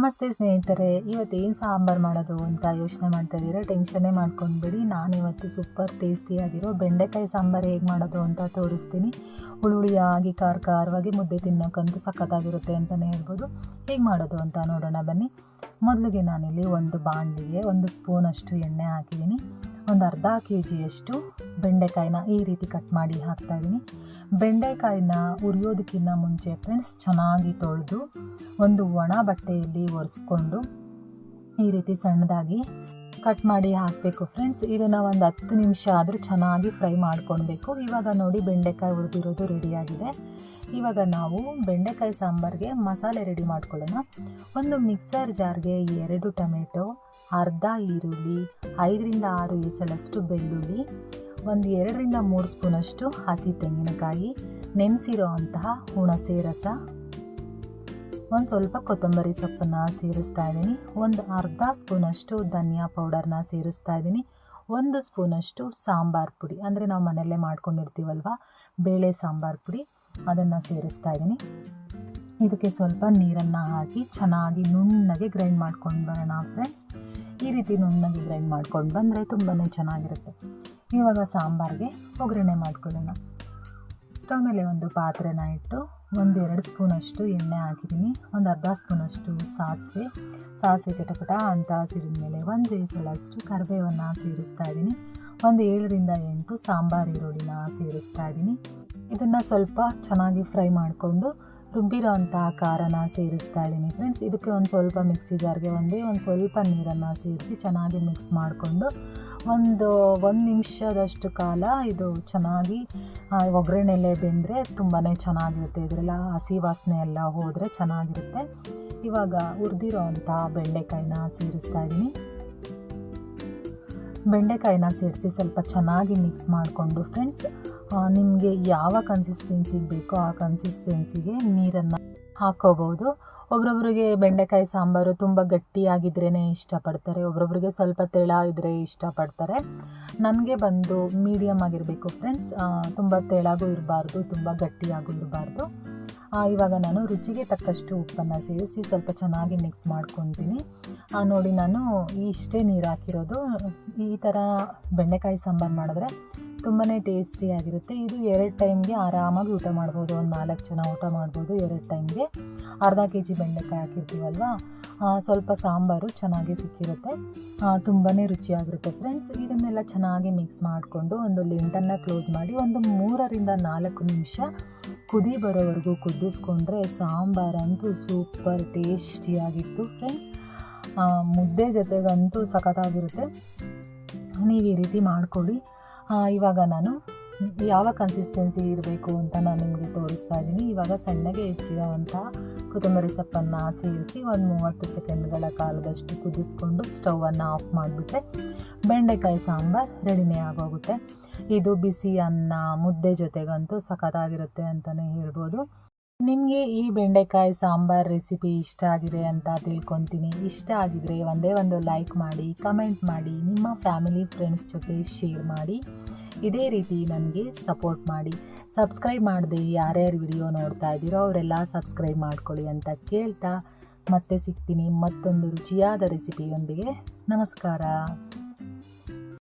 ನಮಸ್ತೆ ಸ್ನೇಹಿತರೆ, ಇವತ್ತು ಏನು ಸಾಂಬಾರು ಮಾಡೋದು ಅಂತ ಯೋಚನೆ ಮಾಡ್ತಾ ಇದ್ದೀರಾ? ಟೆನ್ಷನ್ನೇ ಮಾಡ್ಕೊಂಡ್ಬಿಡಿ. ನಾನಿವತ್ತು ಸೂಪರ್ ಟೇಸ್ಟಿಯಾಗಿರೋ ಬೆಂಡೆಕಾಯಿ ಸಾಂಬಾರು ಹೇಗೆ ಮಾಡೋದು ಅಂತ ತೋರಿಸ್ತೀನಿ. ಹುಳಿಯಾಗಿ ಖಾರವಾಗಿ ಮುದ್ದೆ ತಿನ್ನೋಕ್ಕಂತೂ ಸಖತ್ತಾಗಿರುತ್ತೆ ಅಂತಲೇ ಹೇಳ್ಬೋದು. ಹೇಗೆ ಮಾಡೋದು ಅಂತ ನೋಡೋಣ ಬನ್ನಿ. ಮೊದಲಿಗೆ ನಾನಿಲ್ಲಿ ಒಂದು ಬಾಣಲಿಗೆ 1 ಸ್ಪೂನಷ್ಟು ಎಣ್ಣೆ ಹಾಕಿದ್ದೀನಿ. ಒಂದು ಅರ್ಧ kg ಬೆಂಡೆಕಾಯಿನ ಈ ರೀತಿ ಕಟ್ ಮಾಡಿ ಹಾಕ್ತಾಯಿದ್ದೀನಿ. ಬೆಂಡೆಕಾಯಿನ ಉರಿಯೋದಕ್ಕಿಂತ ಮುಂಚೆ ಫ್ರೆಂಡ್ಸ್ ಚೆನ್ನಾಗಿ ತೊಳೆದು ಒಂದು ಒಣ ಬಟ್ಟೆಯಲ್ಲಿ ಒರೆಸ್ಕೊಂಡು ಈ ರೀತಿ ಸಣ್ಣದಾಗಿ ಕಟ್ ಮಾಡಿ ಹಾಕಬೇಕು ಫ್ರೆಂಡ್ಸ್. ಇದನ್ನು ಒಂದು 10 ನಿಮಿಷ ಆದರೂ ಚೆನ್ನಾಗಿ ಫ್ರೈ ಮಾಡ್ಕೊಳ್ಬೇಕು. ಇವಾಗ ನೋಡಿ ಬೆಂಡೆಕಾಯಿ ಹುರಿದಿರೋದು ರೆಡಿಯಾಗಿದೆ. ಇವಾಗ ನಾವು ಬೆಂಡೆಕಾಯಿ ಸಾಂಬಾರಿಗೆ ಮಸಾಲೆ ರೆಡಿ ಮಾಡ್ಕೊಳ್ಳೋಣ. ಒಂದು ಮಿಕ್ಸರ್ ಜಾರ್ಗೆ 2 ಟೊಮೆಟೊ, ಅರ್ಧ ಈರುಳ್ಳಿ, 5ರಿಂದ 6 ಎಸಳಷ್ಟು ಬೆಳ್ಳುಳ್ಳಿ, ಒಂದು 2ರಿಂದ 3 ಸ್ಪೂನಷ್ಟು ಹಸಿ ತೆಂಗಿನಕಾಯಿ, ನೆನೆಸಿರೋ ಅಂತಹ ಹುಣಸೆ ರಸ, ಒಂದು ಸ್ವಲ್ಪ ಕೊತ್ತಂಬರಿ ಸೊಪ್ಪನ್ನು ಸೇರಿಸ್ತಾ ಇದ್ದೀನಿ, ಒಂದು ಅರ್ಧ ಸ್ಪೂನಷ್ಟು ಧನಿಯಾ ಪೌಡರ್ನ ಸೇರಿಸ್ತಾ ಇದ್ದೀನಿ, 1 ಸ್ಪೂನಷ್ಟು ಸಾಂಬಾರು ಪುಡಿ ಅಂದರೆ ನಾವು ಮನೆಯಲ್ಲೇ ಮಾಡ್ಕೊಂಡಿರ್ತೀವಲ್ವ ಬೇಳೆ ಸಾಂಬಾರು ಪುಡಿ ಅದನ್ನು ಸೇರಿಸ್ತಾ ಇದ್ದೀನಿ. ಇದಕ್ಕೆ ಸ್ವಲ್ಪ ನೀರನ್ನು ಹಾಕಿ ಚೆನ್ನಾಗಿ ನುಣ್ಣಗೆ ಗ್ರೈಂಡ್ ಮಾಡ್ಕೊಂಡು ಬರೋಣ ಫ್ರೆಂಡ್ಸ್. ಈ ರೀತಿ ನುಣ್ಣಗೆ ಗ್ರೈಂಡ್ ಮಾಡ್ಕೊಂಡು ಬಂದರೆ ತುಂಬಾ ಚೆನ್ನಾಗಿರುತ್ತೆ. ಇವಾಗ ಸಾಂಬಾರಿಗೆ ಒಗ್ಗರಣೆ ಮಾಡ್ಕೊಳ್ಳೋಣ. ಸ್ಟವ್ ಮೇಲೆ ಒಂದು ಪಾತ್ರೆನ ಇಟ್ಟು 1-2 ಸ್ಪೂನಷ್ಟು ಎಣ್ಣೆ ಹಾಕಿದ್ದೀನಿ. ಒಂದು ಅರ್ಧ ಸ್ಪೂನಷ್ಟು ಸಾಸಿವೆ ಚಟಪಟ ಅಂತ ಸಿಡಿದ ಮೇಲೆ 1 ಎಸಳಷ್ಟು ಕರಿಬೇವನ್ನು ಸೇರಿಸ್ತಾ ಇದ್ದೀನಿ. ಒಂದು 7ರಿಂದ 8 ಸಾಂಬಾರು ಈರುಳ್ಳಿನ ಸೇರಿಸ್ತಾ ಇದ್ದೀನಿ. ಇದನ್ನು ಸ್ವಲ್ಪ ಚೆನ್ನಾಗಿ ಫ್ರೈ ಮಾಡಿಕೊಂಡು ರುಬ್ಬಿರೋ ಅಂತಹ ಖಾರನ ಸೇರಿಸ್ತಾ ಇದ್ದೀನಿ ಫ್ರೆಂಡ್ಸ್. ಇದಕ್ಕೆ ಒಂದು ಸ್ವಲ್ಪ ಮಿಕ್ಸಿ ಜಾರ್ಗೆ ಒಂದು ಸ್ವಲ್ಪ ನೀರನ್ನು ಸೇರಿಸಿ ಚೆನ್ನಾಗಿ ಮಿಕ್ಸ್ ಮಾಡಿಕೊಂಡು ಒಂದು ನಿಮಿಷದಷ್ಟು ಕಾಲ ಇದು ಚೆನ್ನಾಗಿ ಒಗ್ಗರಣೆಲೆ ಬೆಂದರೆ ತುಂಬಾ ಚೆನ್ನಾಗಿರುತ್ತೆ. ಇದರೆಲ್ಲ ಹಸಿ ವಾಸನೆ ಎಲ್ಲ ಹೋದರೆ ಚೆನ್ನಾಗಿರುತ್ತೆ. ಇವಾಗ ಹುರಿದಿರೋ ಅಂಥ ಬೆಂಡೆಕಾಯಿನ ಸೇರಿಸ್ತಾ ಇದ್ದೀನಿ. ಬೆಂಡೆಕಾಯಿನ ಸೇರಿಸಿ ಸ್ವಲ್ಪ ಚೆನ್ನಾಗಿ ಮಿಕ್ಸ್ ಮಾಡಿಕೊಂಡು ಫ್ರೆಂಡ್ಸ್ ನಿಮಗೆ ಯಾವ ಕನ್ಸಿಸ್ಟೆನ್ಸಿಗೆ ಬೇಕೋ ಆ ಕನ್ಸಿಸ್ಟೆನ್ಸಿಗೆ ನೀರನ್ನು ಹಾಕ್ಕೋಬೋದು. ಒಬ್ರೊಬ್ರಿಗೆ ಬೆಂಡೆಕಾಯಿ ಸಾಂಬಾರು ತುಂಬ ಗಟ್ಟಿಯಾಗಿದ್ರೇ ಇಷ್ಟಪಡ್ತಾರೆ, ಒಬ್ರೊಬ್ರಿಗೆ ಸ್ವಲ್ಪ ತೆಳ ಇದ್ದರೆ ಇಷ್ಟಪಡ್ತಾರೆ. ನನಗೆ ಬಂದು ಮೀಡಿಯಮ್ ಆಗಿರಬೇಕು ಫ್ರೆಂಡ್ಸ್, ತುಂಬ ತೆಳಗೂ ಇರಬಾರ್ದು, ತುಂಬ ಗಟ್ಟಿಯಾಗೂ ಇರಬಾರ್ದು. ಇವಾಗ ನಾನು ರುಚಿಗೆ ತಕ್ಕಷ್ಟು ಉಪ್ಪನ್ನು ಸೇರಿಸಿ ಸ್ವಲ್ಪ ಚೆನ್ನಾಗಿ ಮಿಕ್ಸ್ ಮಾಡ್ಕೊತೀನಿ. ನೋಡಿ ನಾನು ಇಷ್ಟೇ ನೀರು ಹಾಕಿರೋದು. ಈ ಥರ ಬೆಂಡೆಕಾಯಿ ಸಾಂಬಾರು ಮಾಡಿದ್ರೆ ತುಂಬಾ ಟೇಸ್ಟಿಯಾಗಿರುತ್ತೆ. ಇದು 2 ಟೈಮ್ಗೆ ಆರಾಮಾಗಿ ಊಟ ಮಾಡ್ಬೋದು. ಒಂದು 4 ಜನ ಊಟ ಮಾಡ್ಬೋದು 2 ಟೈಮ್ಗೆ. ಅರ್ಧ kg ಬೆಂಡೆಕಾಯಿ ಹಾಕಿರ್ತೀವಲ್ವ, ಸ್ವಲ್ಪ ಸಾಂಬಾರು ಚೆನ್ನಾಗಿ ಸಿಕ್ಕಿರುತ್ತೆ, ತುಂಬಾ ರುಚಿಯಾಗಿರುತ್ತೆ ಫ್ರೆಂಡ್ಸ್. ಇದನ್ನೆಲ್ಲ ಚೆನ್ನಾಗಿ ಮಿಕ್ಸ್ ಮಾಡಿಕೊಂಡು ಒಂದು ಲಿಂಟನ್ನು ಕ್ಲೋಸ್ ಮಾಡಿ ಒಂದು 3ರಿಂದ 4 ನಿಮಿಷ ಕುದಿ ಬರೋವರೆಗೂ ಕುದಿಸ್ಕೊಂಡ್ರೆ ಸಾಂಬಾರಂತೂ ಸೂಪರ್ ಟೇಸ್ಟಿಯಾಗಿತ್ತು ಫ್ರೆಂಡ್ಸ್. ಮುದ್ದೆ ಜೊತೆಗಂತೂ ಸಖತ್ತಾಗಿರುತ್ತೆ. ನೀವು ಈ ರೀತಿ ಮಾಡ್ಕೊಳ್ಳಿ. ಇವಾಗ ನಾನು ಯಾವ ಕನ್ಸಿಸ್ಟೆನ್ಸಿ ಇರಬೇಕು ಅಂತ ನಾನು ನಿಮಗೆ ತೋರಿಸ್ತಾ ಇದ್ದೀನಿ. ಇವಾಗ ಸಣ್ಣಗೆ ಹೆಚ್ಚಿರುವಂಥ ಕೊತ್ತಂಬರಿ ಸೊಪ್ಪನ್ನು ಸೇರಿಸಿ ಒಂದು 30 ಸೆಕೆಂಡ್ಗಳ ಕಾಲದಷ್ಟು ಕುದಿಸ್ಕೊಂಡು ಸ್ಟವನ್ನು ಆಫ್ ಮಾಡಿಬಿಟ್ರೆ ಬೆಂಡೆಕಾಯಿ ಸಾಂಬಾರು ರೆಡಿನೇ ಆಗೋಗುತ್ತೆ. ಇದು ಬಿಸಿ ಅನ್ನ ಮುದ್ದೆ ಜೊತೆಗಂತೂ ಸಖತ್ತಾಗಿರುತ್ತೆ ಅಂತಲೇ ಹೇಳ್ಬೋದು. ನಿಮಗೆ ಈ ಬೆಂಡೆಕಾಯಿ ಸಾಂಬಾರು ರೆಸಿಪಿ ಇಷ್ಟ ಆಗಿದೆ ಅಂತ ತಿಳ್ಕೊತೀನಿ. ಇಷ್ಟ ಆಗಿದರೆ ಒಂದೇ ಒಂದು ಲೈಕ್ ಮಾಡಿ, ಕಮೆಂಟ್ ಮಾಡಿ, ನಿಮ್ಮ ಫ್ಯಾಮಿಲಿ ಫ್ರೆಂಡ್ಸ್ ಜೊತೆ ಶೇರ್ ಮಾಡಿ. ಇದೇ ರೀತಿ ನನಗೆ ಸಪೋರ್ಟ್ ಮಾಡಿ. ಸಬ್ಸ್ಕ್ರೈಬ್ ಮಾಡದೆ ಯಾರ್ಯಾರು ವಿಡಿಯೋ ನೋಡ್ತಾ ಇದ್ದೀರೋ ಅವರೆಲ್ಲ ಸಬ್ಸ್ಕ್ರೈಬ್ ಮಾಡ್ಕೊಳ್ಳಿ ಅಂತ ಕೇಳ್ತಾ ಮತ್ತೆ ಸಿಗ್ತೀನಿ ಮತ್ತೊಂದು ರುಚಿಯಾದ ರೆಸಿಪಿಯೊಂದಿಗೆ. ನಮಸ್ಕಾರ.